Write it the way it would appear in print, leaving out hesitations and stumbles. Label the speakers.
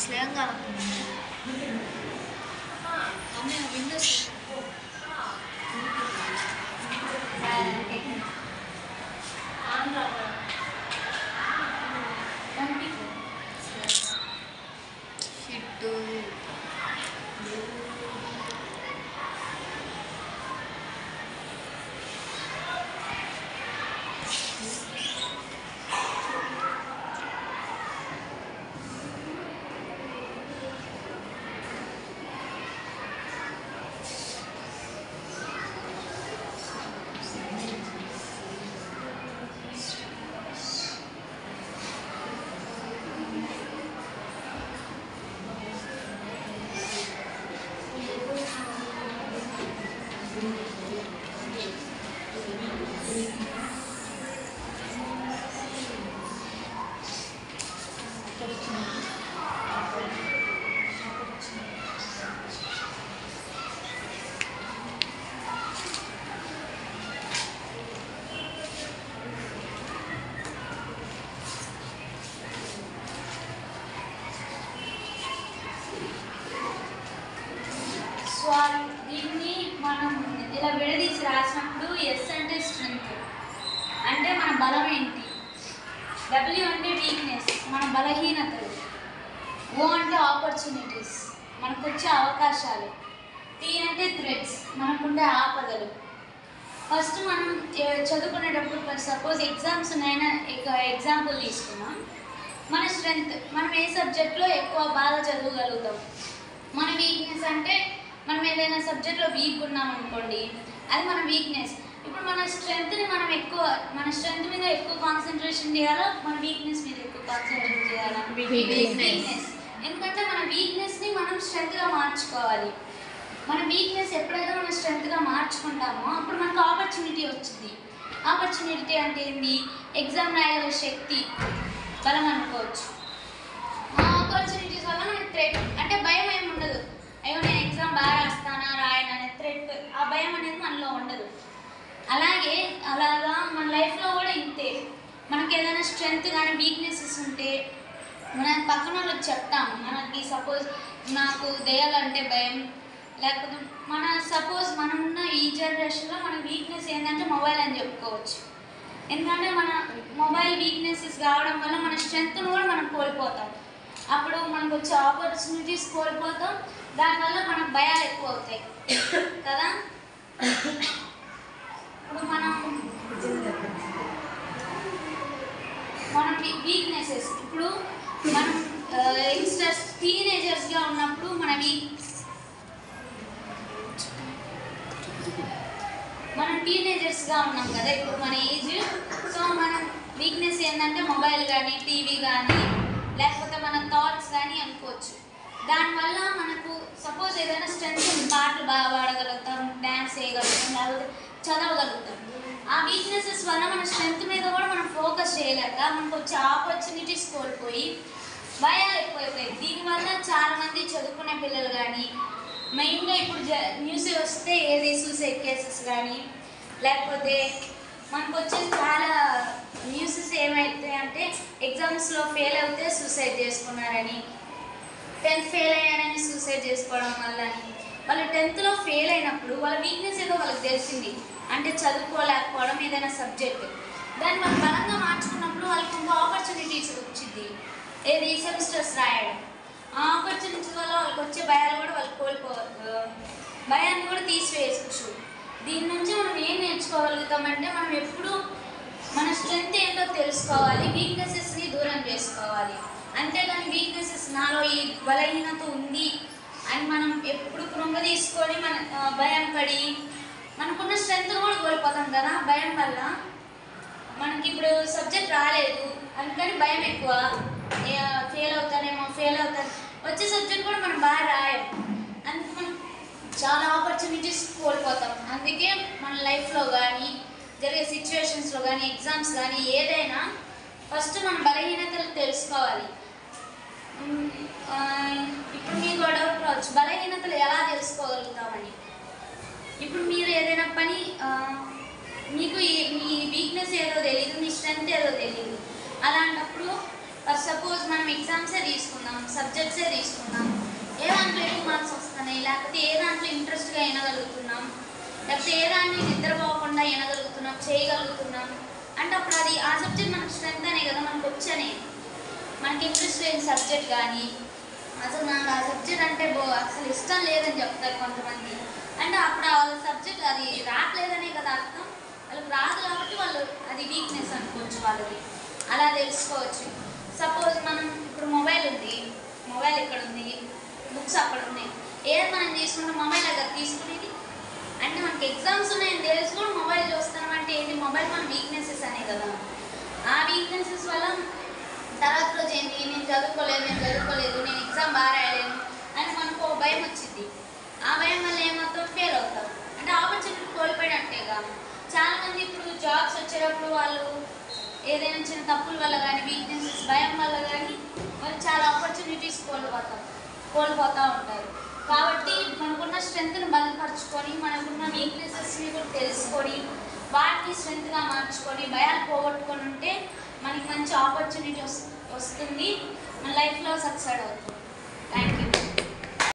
Speaker 1: స్లేంగా Windows దీన్ని మనం ఇలా విడదీసి రాసినప్పుడు ఎస్ అంటే స్ట్రెంగ్త్ అంటే మన బలం ఏంటి, డబ్ల్యూ అంటే వీక్నెస్ మన బలహీనతలు, ఓ అంటే ఆపర్చునిటీస్ మనకు వచ్చే అవకాశాలు, టీ అంటే థ్రెడ్స్ మనకుండే ఆపదలు. ఫస్ట్ మనం చదువుకునేటప్పుడు సపోజ్ ఎగ్జామ్స్ ఉన్నాయని ఎగ్జాంపుల్ తీసుకున్నాం. మన స్ట్రెంగ్త్ మనం ఏ సబ్జెక్ట్లో ఎక్కువ బాగా చదవగలుగుతాం. మన వీక్నెస్ అంటే మనం ఏదైనా సబ్జెక్ట్లో వీక్ ఉన్నాం అనుకోండి, అది మన వీక్నెస్. ఇప్పుడు మన స్ట్రెంగ్త్ని మనం మన స్ట్రెంగ్త్ మీద ఎక్కువ కాన్సన్ట్రేషన్ చేయాలా, మన వీక్నెస్ మీద ఎక్కువ కాన్సన్ట్రేట్ చేయాలా? వీక్నెస్. ఎందుకంటే మన వీక్నెస్ని మనం స్ట్రెంగ్త్గా మార్చుకోవాలి. మన వీక్నెస్ ఎప్పుడైతే మనం స్ట్రెంగ్త్గా మార్చుకుంటామో అప్పుడు మనకు ఆపర్చునిటీ వచ్చింది. ఆపర్చునిటీ అంటే ఏంటి? ఎగ్జామ్ రాయగల శక్తి, బలం అనుకోవచ్చు. ఆ ఆపర్చునిటీస్ వల్ల మనకి థ్రెట్ అంటే భయం ఏమి ఉండదు. అయ్యో నేను ఎగ్జామ్ బాగా రాస్తానా రాయను అనే థ్రెట్, ఆ భయం అనేది మనలో ఉండదు. అలాగా మన లైఫ్లో కూడా ఇంతే. మనకి ఏదైనా స్ట్రెంగ్త్ కానీ వీక్నెసెస్ ఉంటే మనం పక్కన వాళ్ళకి చెప్తాం. మనకి సపోజ్ నాకు దెయ్యాలంటే భయం, లేకపోతే సపోజ్ మనం ఉన్న ఈ జనరేషన్లో మన వీక్నెస్ ఏంటంటే మొబైల్ అని చెప్పుకోవచ్చు. ఎందుకంటే మన మొబైల్ వీక్నెసెస్ కావడం వల్ల మన స్ట్రెంగ్త్ను కూడా మనం కోల్పోతాం. అప్పుడు మనకు వచ్చే ఆపర్చునిటీస్ కోల్పోతాం, దానివల్ల మనకు భయాలు ఎక్కువ అవుతాయి కదా. ఇప్పుడు మనం వీక్నెసెస్ ఇప్పుడు మనం యంగ్స్టర్స్ టీనేజర్స్గా ఉన్నప్పుడు మనం టీనేజర్స్గా ఉన్నాం కదా ఇప్పుడు మన ఏజ్. సో మన వీక్నెస్ ఏంటంటే మొబైల్ కానీ టీవీ కానీ లేకపోతే మన థాట్స్ కానీ అనుకోవచ్చు. దానివల్ల మనకు సపోజ్ ఏదైనా స్ట్రెంగ్త్ పాటలు బాగా పాడగలుగుతాం, డ్యాన్స్ చేయగలుగుతాం, లేకపోతే చదవగలుగుతాం. ఆ వీక్నెసెస్ వల్ల మన స్ట్రెంగ్త్ మీద కూడా మనం ఫోకస్ చేయలేక మనకు వచ్చే ఆపర్చునిటీస్ కోల్పోయి భయాలు ఎక్కువైపోయాయి. దీనివల్ల చాలామంది చదువుకునే పిల్లలు కానీ మెయిన్గా ఇప్పుడు న్యూస్ వస్తే ఏది సూసైడ్ కేసెస్ కానీ లేకపోతే మనకు వచ్చే చాలా న్యూసెస్ ఏమవుతాయి అంటే ఎగ్జామ్స్లో ఫెయిల్ అవుతే సూసైడ్ చేసుకున్నారని, 10th ఫెయిల్ అయ్యారని సూసైడ్ చేసుకోవడం వల్ల. వాళ్ళు 10thలో ఫెయిల్ అయినప్పుడు వాళ్ళ వీక్నెస్ ఏదో వాళ్ళకి తెలిసింది, అంటే చదువుకోలేకపోవడం ఏదైనా సబ్జెక్ట్. దాన్ని వాళ్ళు బలంగా మార్చుకున్నప్పుడు వాళ్ళకి ఇంకో ఆపర్చునిటీస్ వచ్చింది, ఏది సెమిస్టర్స్ రాయడం. ఆ ఆపర్చునిటీస్ వల్ల వాళ్ళకి వచ్చే భయాలు కూడా వాళ్ళు భయాన్ని కూడా తీసివేయచ్చు. దీని నుంచి మనం ఏం నేర్చుకోగలుగుతామంటే మనం ఎప్పుడు మన స్ట్రెంగ్త్ ఏంటో తెలుసుకోవాలి, వీక్నెసెస్ని దూరం చేసుకోవాలి. అంతేగాని వీక్నెసెస్ నాలో ఈ బలహీనత ఉంది అని మనం ఎప్పుడు కృంగ తీసుకొని మన భయం పడి మనకున్న స్ట్రెంగ్త్ కూడా కోల్పోతాం కదా. భయం వల్ల మనకి ఇప్పుడు సబ్జెక్ట్ రాలేదు అందుకని భయం ఎక్కువ, ఫెయిల్ అవుతానేమో, వచ్చే సబ్జెక్ట్ కూడా మనం బాగా రాయం, అందుకు మనం చాలా ఆపర్చునిటీస్ కోల్పోతాం. అందుకే మన లైఫ్లో కానీ జరిగే సిచ్యువేషన్స్లో కానీ ఎగ్జామ్స్ కానీ ఏదైనా ఫస్ట్ మన బలహీనతలు తెలుసుకోవాలి. ఇప్పుడు మీకు డౌట్ రావచ్చు, బలహీనతలు ఎలా తెలుసుకోగలుగుతామని. ఇప్పుడు మీరు ఏదైనా పని మీకు మీ వీక్నెస్ ఏదో తెలియదు, మీ స్ట్రెంగ్త్ ఏదో తెలియదు. అలాంటప్పుడు ఫర్ సపోజ్ మనం ఎగ్జామ్సే తీసుకుందాం, సబ్జెక్ట్సే తీసుకుందాం, ఏ దాంట్లో ఎక్కువ మార్క్స్ వస్తున్నాయి, లేకపోతే ఏ దాంట్లో ఇంట్రెస్ట్గా వినగలుగుతున్నాం, లేకపోతే ఏ దాన్ని నిద్రపోకుండా వినగలుగుతున్నాం, చేయగలుగుతున్నాం అంటే అప్పుడు అది ఆ సబ్జెక్ట్ మనకు స్ట్రెంత్ అనే కదా, మనకు వచ్చనే. మనకి ఇంట్రెస్ట్ లేని సబ్జెక్ట్ కానీ అసలు నాకు ఆ సబ్జెక్ట్ అంటే అసలు ఇష్టం లేదని చెప్తారు కొంతమంది. అంటే అప్పుడు వాళ్ళ సబ్జెక్ట్ అది రావట్లేదనే కదా అర్థం. వాళ్ళకి రాదు కాబట్టి వాళ్ళు అది వీక్నెస్ అనుకోవచ్చు వాళ్ళది. అలా తెలుసుకోవచ్చు. సపోజ్ మనం ఇప్పుడు మొబైల్ ఉంది, మొబైల్ ఇక్కడ ఉంది, బుక్స్ అక్కడ ఉన్నాయి, ఏది మనం తీసుకుంటే మొబైల్ దగ్గర తీసుకునేది. అంటే మనకి ఎగ్జామ్స్ ఉన్నాయని తెలిసి కూడా మొబైల్ చూస్తాం అంటే ఏంటి, మొబైల్ మన వీక్నెసెస్ అనే కదా. ఆ వీక్నెసెస్ వల్ల తర్వాత రోజు ఏంటి, నేను చదువుకోలేదు, నేను ఎగ్జామ్ బాగా రాయలేను అని మనకు ఒక భయం వచ్చింది. ఆ భయం వల్ల ఏమవుతాం, ఫెయిల్ అవుతాం. అంటే ఆపర్చునిటీ కోల్పోయినట్టేగా. చాలామంది ఇప్పుడు జాబ్స్ వచ్చేటప్పుడు వాళ్ళు ఏదైనా చిన్న తప్పుల వల్ల కానీ, వీక్నెసెస్ భయం వల్ల కానీ వాళ్ళు చాలా ఆపర్చునిటీస్ కోల్పోతూ ఉంటారు. కాబట్టి మనకున్న స్ట్రెంగ్త్ని బలపరుచుకొని, మనకున్న వీక్నెసెస్ని కూడా తెలుసుకొని, వాటిని స్ట్రెంగ్త్గా మార్చుకొని, భయాలు పోగొట్టుకొని ఉంటే మనకి మంచి ఆపర్చునిటీ వస్తుంది, మన లైఫ్లో సక్సెస్ అవుతుంది.